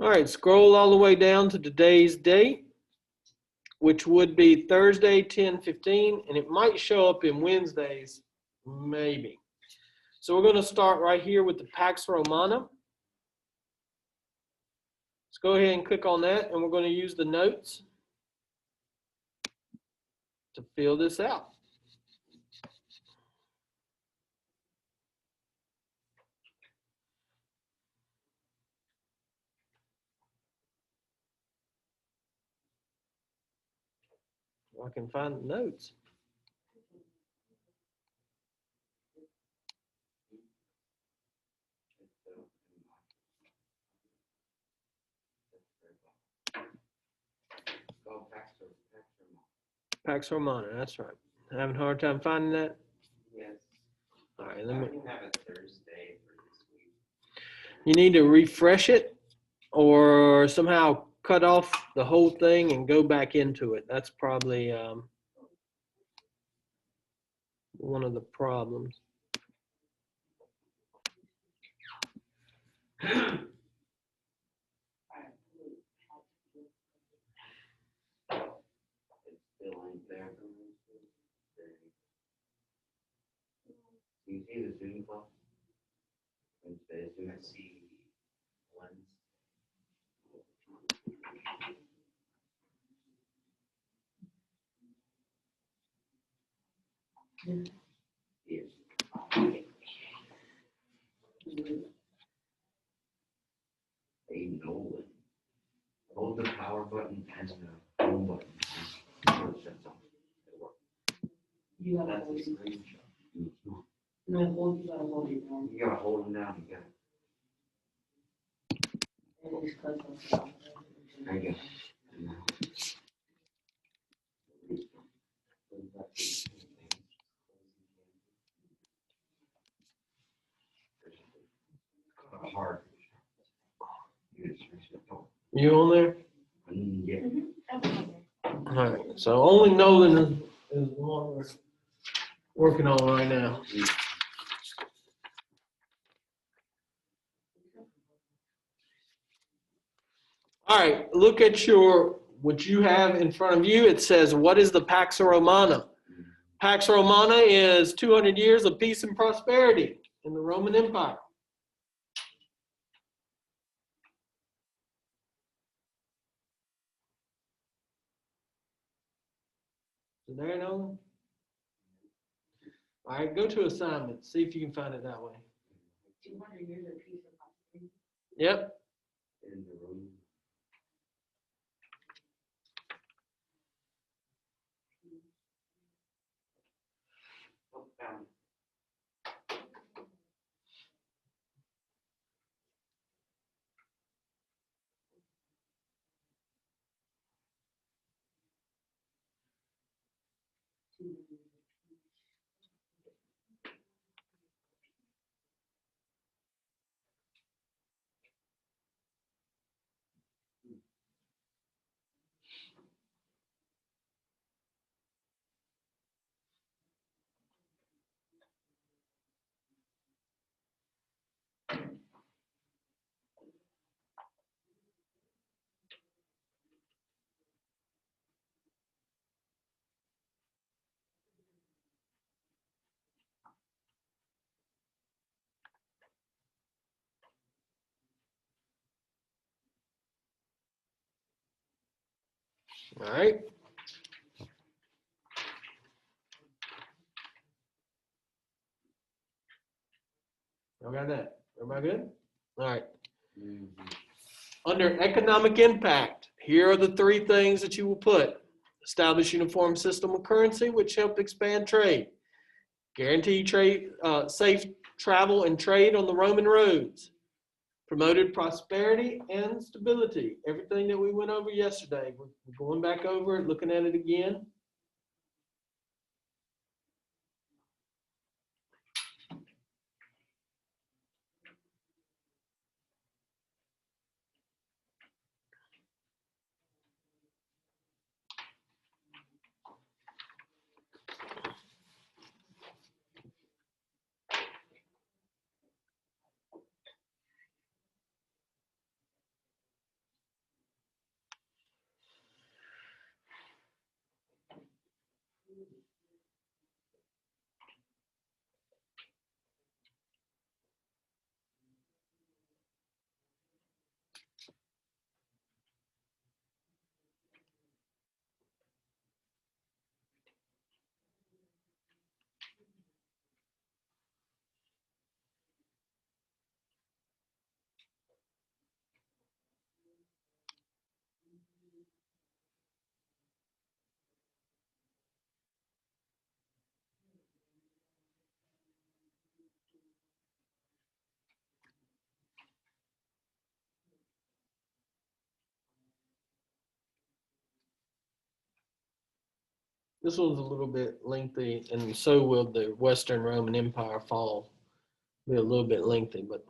All right, scroll all the way down to today's date, which would be Thursday, 10/15, and it might show up in Wednesdays, maybe. So we're going to start right here with the Pax Romana. Let's go ahead and click on that, and we're going to use the notes to fill this out. I can find the notes. Pax Romana, that's right. Having a hard time finding that? Yes. All right, I let me. can have it Thursday for this week. You need to refresh it or somehow cut off the whole thing and go back into it. That's probably one of the problems. It still ain't there. You see the Zoom call? Wednesday, Zoom. I see Wednesday. Yes. Hey, Nolan. Hold the power button and the home button. You gotta That's a hold it. screenshot. No, hold, you gotta hold it down. You gotta hold them down. You And just click on stop. gotta. I guess. Hard. You on there? Yeah. All right. So only Nolan is the one we're working on right now. All right. Look at what you have in front of you. It says, what is the Pax Romana? Pax Romana is 200 years of peace and prosperity in the Roman Empire. Is there, Nolan? All right, go to assignments. See if you can find it that way. 200 years of peace and prosperity. Yep. In the room. Oh, found it. All right. Y'all got that? Everybody good? All right. Under economic impact, here are the three things that you will put. Establish uniform system of currency, which help expand trade. Guarantee trade, safe travel and trade on the Roman roads. Promoted prosperity and stability. Everything that we went over yesterday, we're going back over it, looking at it again. This one's a little bit lengthy, and so will the Western Roman Empire fall. Be a little bit lengthy, but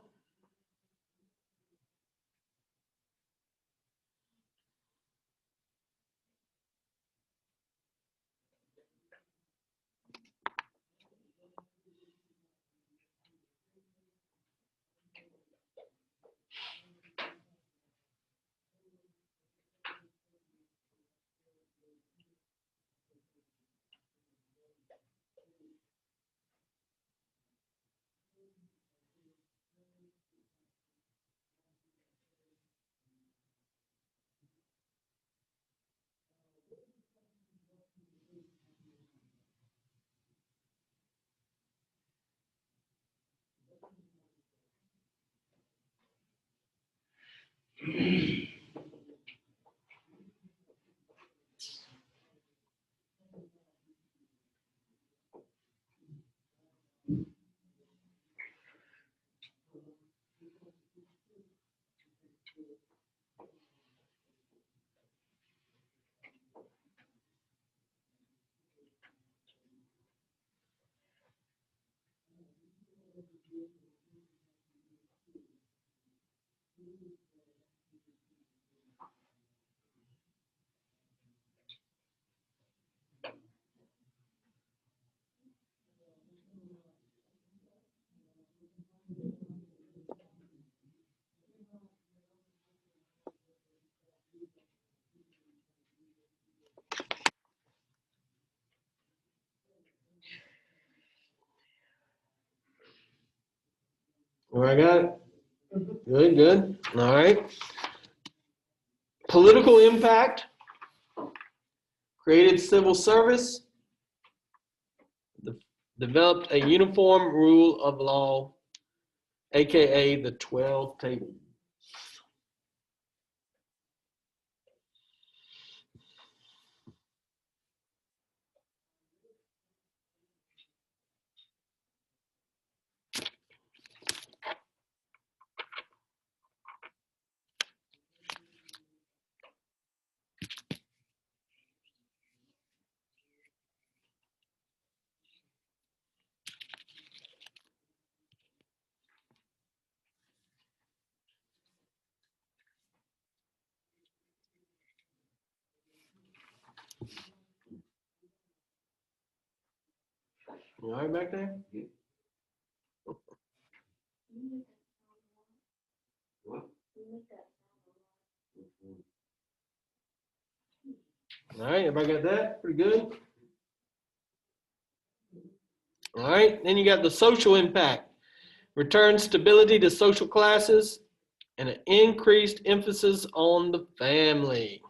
where I got it? Good, good. All right. Political impact, created civil service, developed a uniform rule of law, aka the 12 table. You all right back there? What? All right, everybody got that? Pretty good? All right, then you got the social impact. Return stability to social classes and an increased emphasis on the family.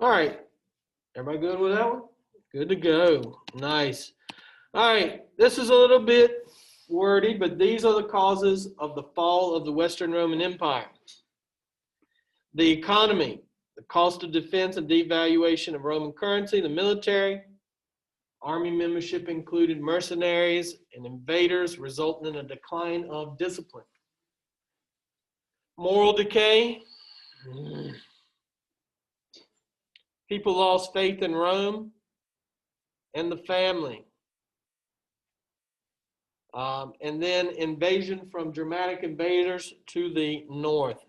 All right, everybody good with that one? Good to go. Nice. All right, this is a little bit wordy, but these are the causes of the fall of the Western Roman Empire. The economy, the cost of defense and devaluation of Roman currency, the military, army membership included mercenaries and invaders, resulting in a decline of discipline. Moral decay. People lost faith in Rome and the family. And then invasion from Germanic invaders to the north.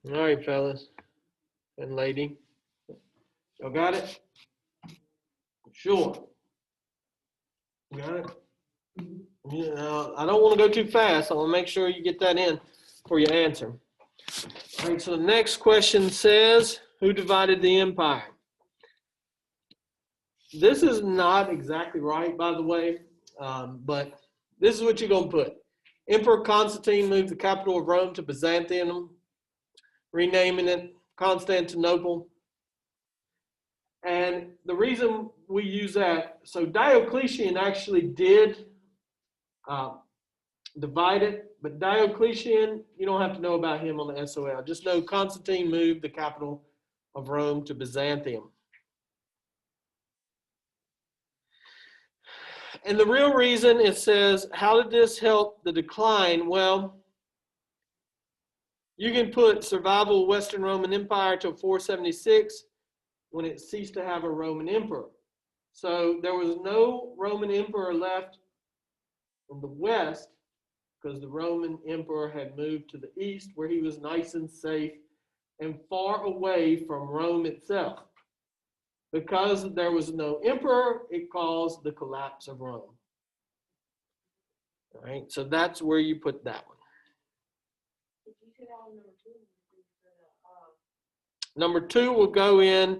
All right, fellas and lady. Y'all got it? Sure. Got it? Yeah, I don't want to go too fast. I want to make sure you get that in for your answer. All right, so the next question says, who divided the empire? This is not exactly right, by the way, but this is what you're going to put. Emperor Constantine moved the capital of Rome to Byzantium, renaming it Constantinople. And the reason we use that, so Diocletian actually did divide it, but Diocletian, you don't have to know about him on the SOL. Just know Constantine moved the capital of Rome to Byzantium. And the real reason it says, how did this help the decline? Well, you can put survival of Western Roman Empire till 476 when it ceased to have a Roman emperor. So there was no Roman emperor left in the West because the Roman emperor had moved to the East where he was nice and safe and far away from Rome itself. Because there was no emperor, it caused the collapse of Rome. All right, so that's where you put that one. Did you say that on number two? Number two will go in,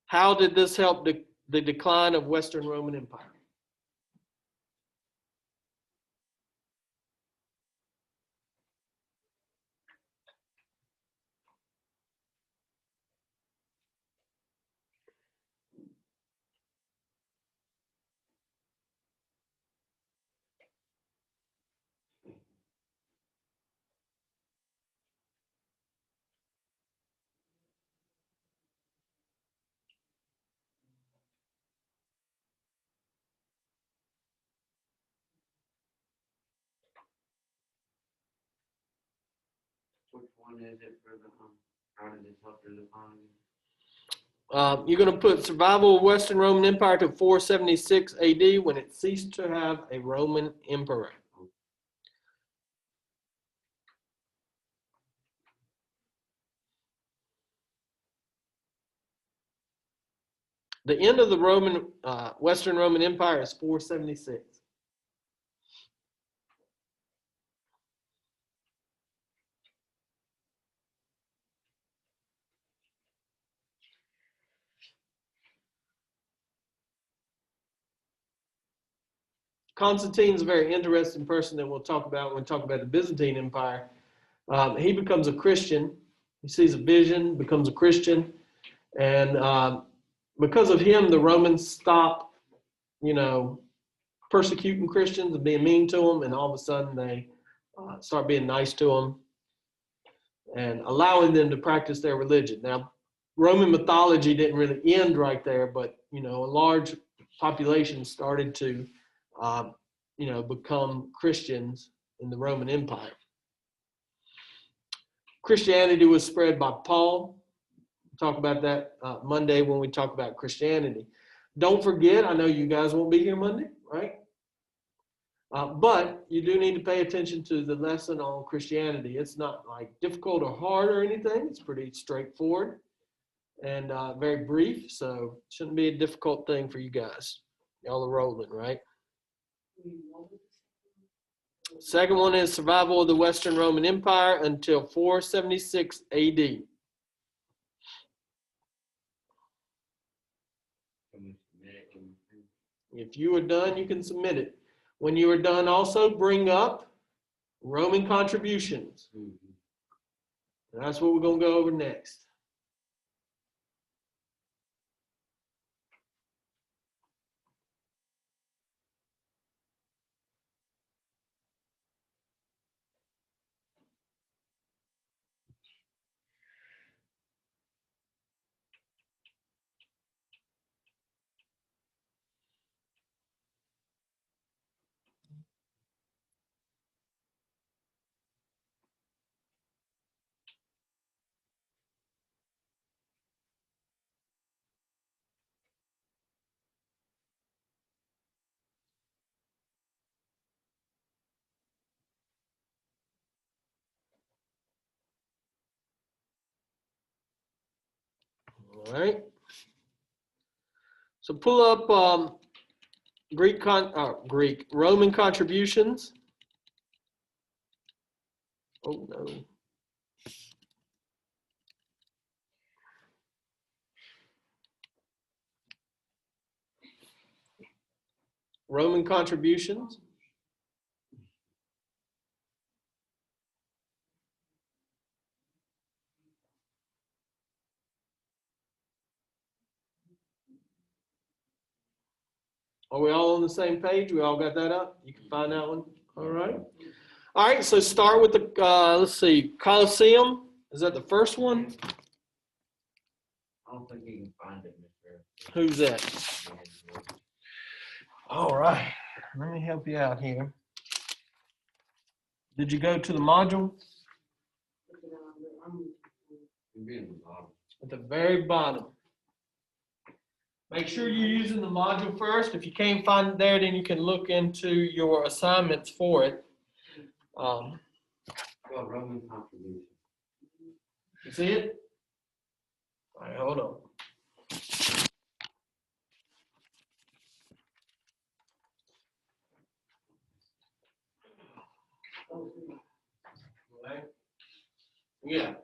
how did this help the decline of Western Roman Empire? Which one is it for the, how did this help the economy? You're going to put survival of Western Roman Empire to 476 AD when it ceased to have a Roman emperor. The end of the Western Roman Empire is 476. Constantine's a very interesting person that we'll talk about when we talk about the Byzantine Empire. He becomes a Christian. He sees a vision, becomes a Christian. And because of him, the Romans stop, persecuting Christians and being mean to them. And all of a sudden they start being nice to them and allowing them to practice their religion. Now, Roman mythology didn't really end right there, but, a large population started to, become Christians in the Roman Empire. Christianity was spread by Paul. We'll talk about that Monday when we talk about Christianity. Don't forget, I know you guys won't be here Monday, right? But you do need to pay attention to the lesson on Christianity. It's not like difficult or hard or anything. It's pretty straightforward and very brief. So it shouldn't be a difficult thing for you guys. Y'all are rolling, right? Second one is survival of the Western Roman Empire until 476 AD. If you are done, you can submit it. When you are done, also bring up Roman contributions. That's what we're going to go over next. All right. So pull up Roman contributions. Oh no. Roman contributions. Are we all on the same page? We all got that up? You can find that one. All right. All right, so start with the, let's see, Colosseum. Is that the first one? I don't think you can find it, Mr. Who's that? All right, let me help you out here. Did you go to the module? You'd be in the bottom. At the very bottom. Make sure you're using the module first. If you can't find it there, then you can look into your assignments for it. Well, Roman contribution. You see it? All right, hold on. Right. Yeah.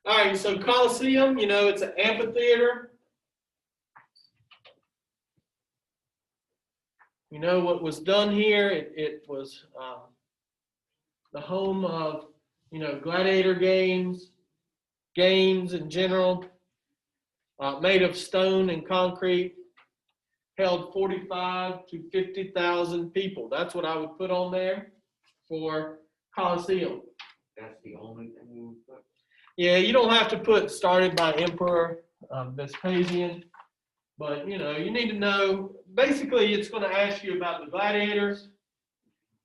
All right, so Colosseum, you know, it's an amphitheater. You know what was done here? It was the home of, you know, gladiator games in general, made of stone and concrete, held 45 to 50,000 people. That's what I would put on there for Colosseum. That's the only thing you would put. Yeah, you don't have to put started by Emperor Vespasian, but you know, you need to know, basically it's going to ask you about the gladiators.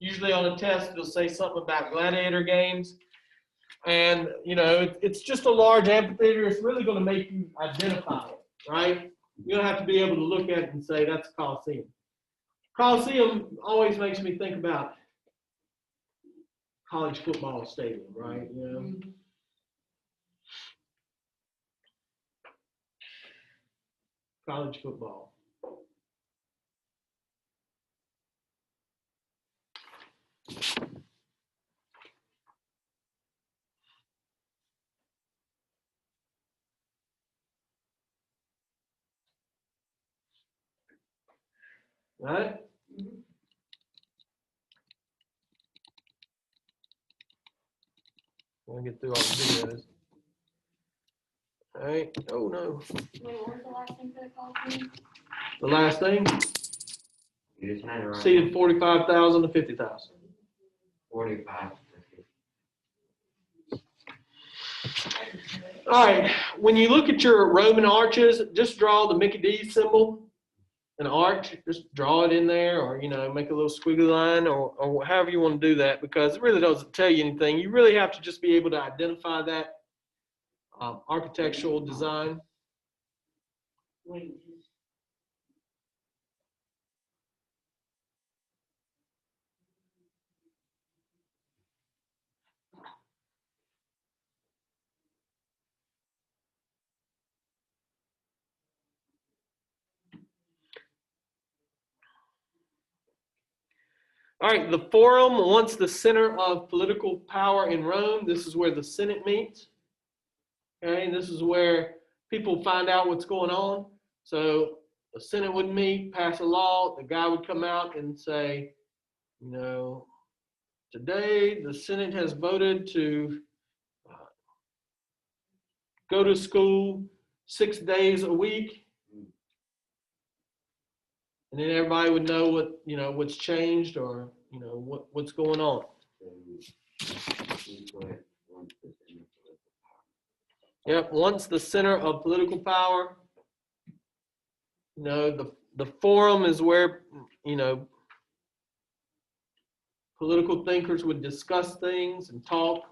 Usually on a test, it'll say something about gladiator games. And, you know, it's just a large amphitheater. It's really going to make you identify it, right? You don't have to be able to look at it and say that's Colosseum. Colosseum always makes me think about college football stadium, right? You know? College football. Right? I'm gonna get through all the videos. All right. Oh no. Wait, what was the last thing for the Colosseum? The last thing, You just had it right. seated 45,000 to 50,000. 45. All right. When you look at your Roman arches, just draw the Mickey D symbol, an arch. Just draw it in there, or you know, make a little squiggly line, or however you want to do that, because it really doesn't tell you anything. You really have to just be able to identify that architectural design. Wait, All right, the Forum, once the center of political power in Rome, this is where the Senate meets. Okay, and this is where people find out what's going on. So the Senate would meet, pass a law, the guy would come out and say, you know, today the Senate has voted to go to school 6 days a week. And then everybody would know what, you know, what's changed, or, you know, what's going on. Yep, once the center of political power, you know, the forum is where, you know, political thinkers would discuss things and talk.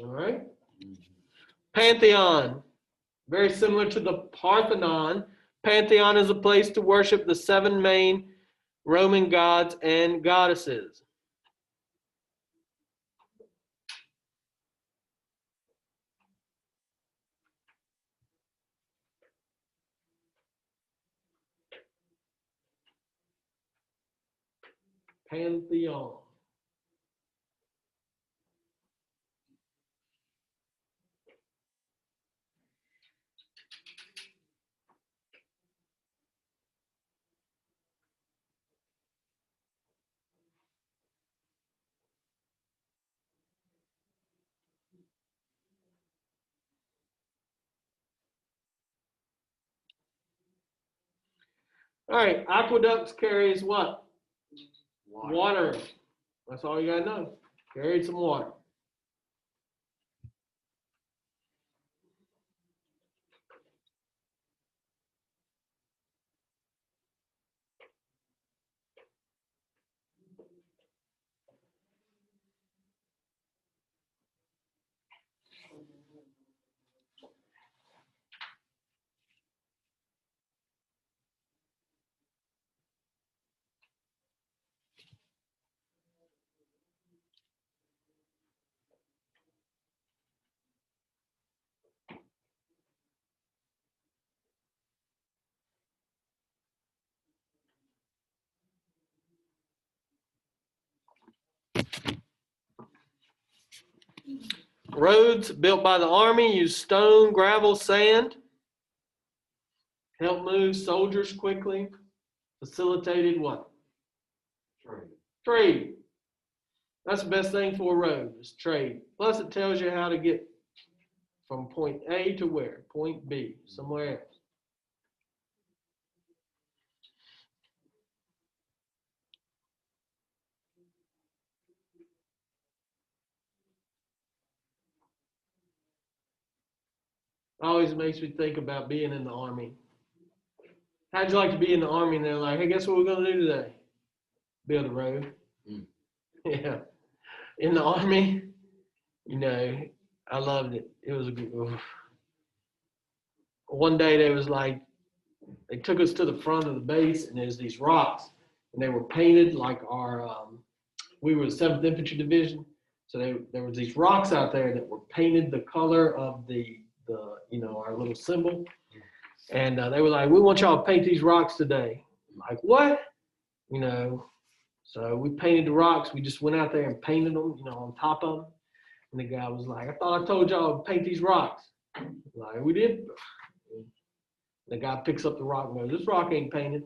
All right. Pantheon, very similar to the Parthenon. Pantheon is a place to worship the 7 main Roman gods and goddesses. Pantheon. All right, aqueducts carries what? Water. That's all you gotta know. Carried some water. Roads built by the Army use stone, gravel, sand. Help move soldiers quickly. Facilitated what? Trade. Trade. That's the best thing for a road is trade. Plus it tells you how to get from point A to where? Point B, somewhere else. Always makes me think about being in the Army. How'd you like to be in the Army? And they're like, hey, guess what we're gonna do today? Build a road. Mm. Yeah. In the Army, you know, I loved it. It was a good. One day they was like, they took us to the front of the base and there's these rocks and they were painted like our, we were the 7th Infantry Division. So there was these rocks out there that were painted the color of the you know, our little symbol. And they were like, we want y'all to paint these rocks today. I'm like, what? You know, so we painted the rocks. We just went out there and painted them, you know, on top of them. And the guy was like, I thought I told y'all to paint these rocks. Like, we did. The guy picks up the rock and goes, this rock ain't painted.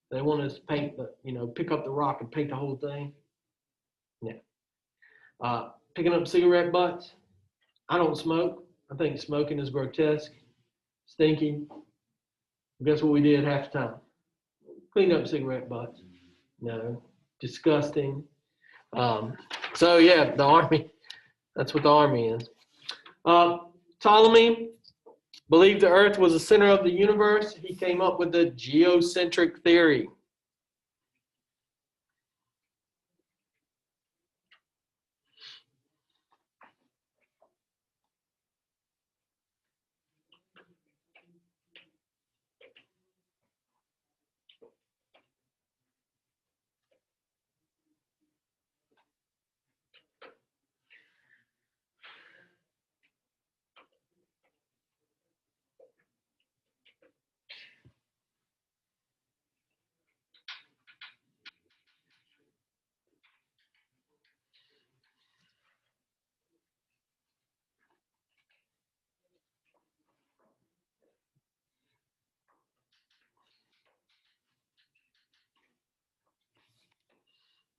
They want us to paint the, you know, pick up the rock and paint the whole thing. Yeah. Picking up cigarette butts. I don't smoke. I think smoking is grotesque, stinky. Guess what we did half the time? Clean up cigarette butts. No, disgusting. So yeah, the Army, that's what the Army is. Ptolemy believed the Earth was the center of the universe. He came up with the geocentric theory.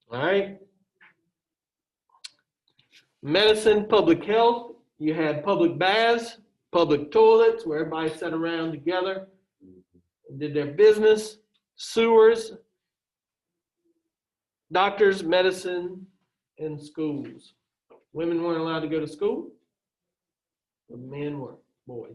All right. Medicine, public health. You had public baths, public toilets where everybody sat around together and did their business. Sewers, doctors, medicine, and schools. Women weren't allowed to go to school, but men were, boys.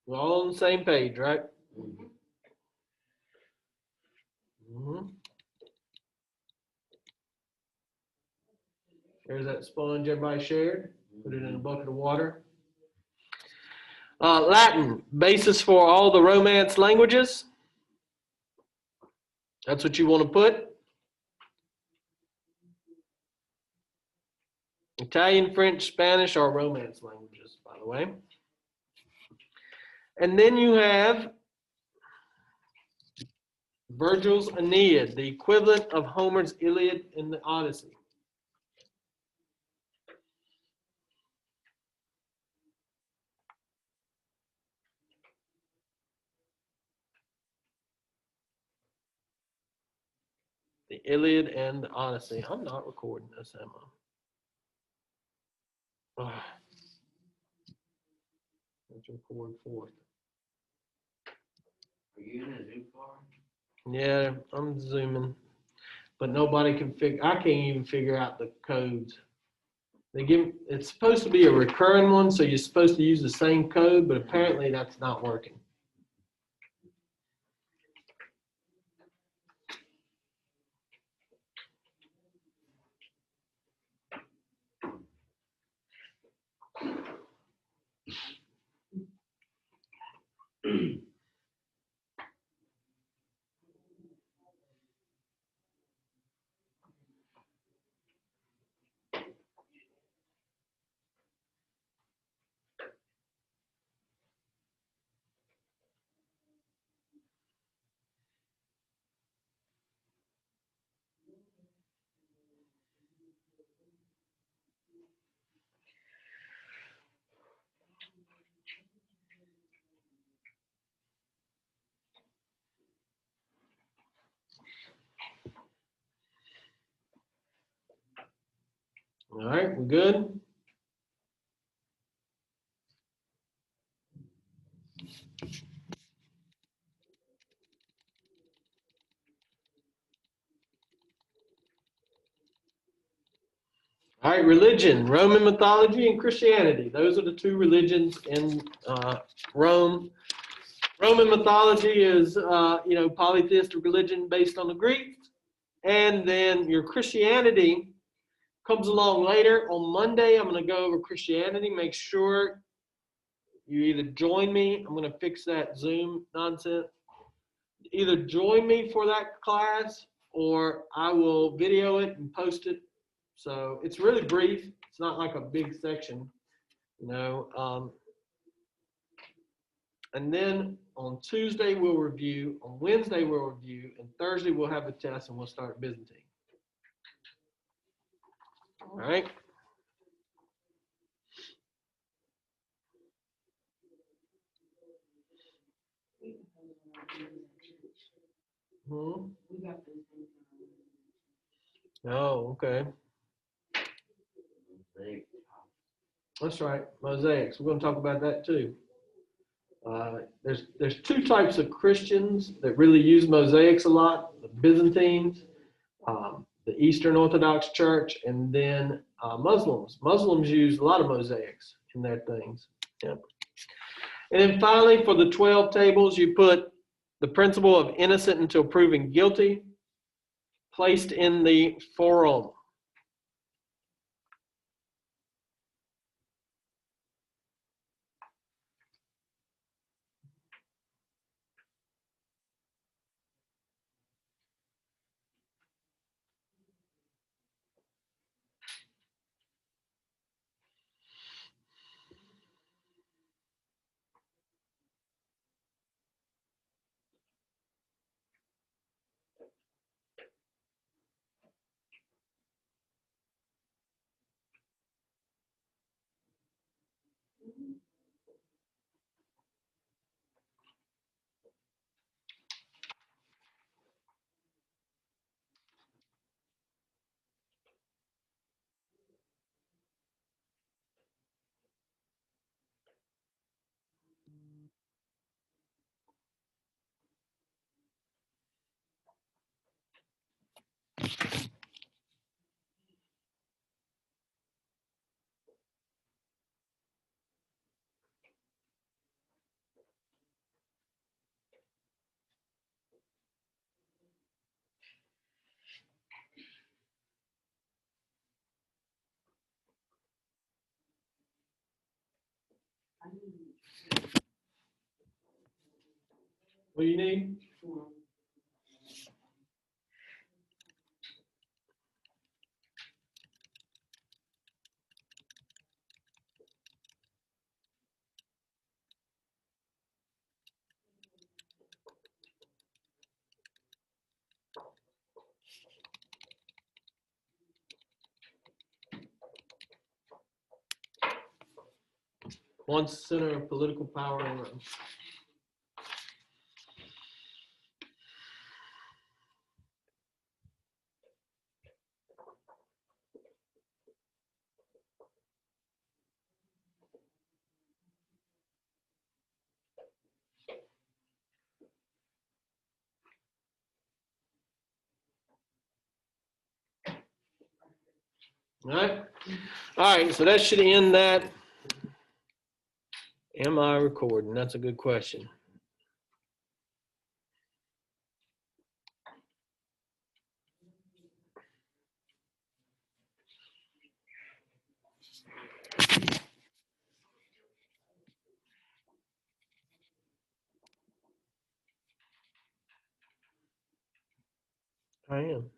We're all on the same page, right? Mhm. Mhm. There's that sponge everybody shared. Put it in a bucket of water. Latin, basis for all the Romance languages. That's what you want to put. Italian, French, Spanish are Romance languages, by the way. And then you have Virgil's Aeneid, the equivalent of Homer's Iliad and the Odyssey. The Iliad and the Odyssey. I'm not recording this, am I? Let's record fourth. Are you in a Zoom call? Yeah, I'm zooming, but nobody can figure. I can't even figure out the codes. They give. It's supposed to be a recurring one, so you're supposed to use the same code, but apparently that's not working. All right, we good? All right, religion, Roman mythology and Christianity. Those are the two religions in Rome. Roman mythology is, polytheistic religion based on the Greeks. And then your Christianity comes along later. On Monday, I'm going to go over Christianity. Make sure you either join me. I'm going to fix that Zoom nonsense. Either join me for that class or I will video it and post it. So it's really brief. It's not like a big section, you know. And then on Tuesday, we'll review. On Wednesday, we'll review. And Thursday, we'll have a test and we'll start Byzantine. All right. Hmm. Oh, okay. That's right. Mosaics. We're going to talk about that too. There's two types of Christians that really use mosaics a lot: the Byzantines, the Eastern Orthodox Church, and then Muslims. Muslims use a lot of mosaics in their things. Yeah. And then finally, for the 12 tables, you put the principle of innocent until proven guilty, placed in the forum. What do you need? One center of political power in Rome. All right, so that should end that. Am I recording? That's a good question. I am.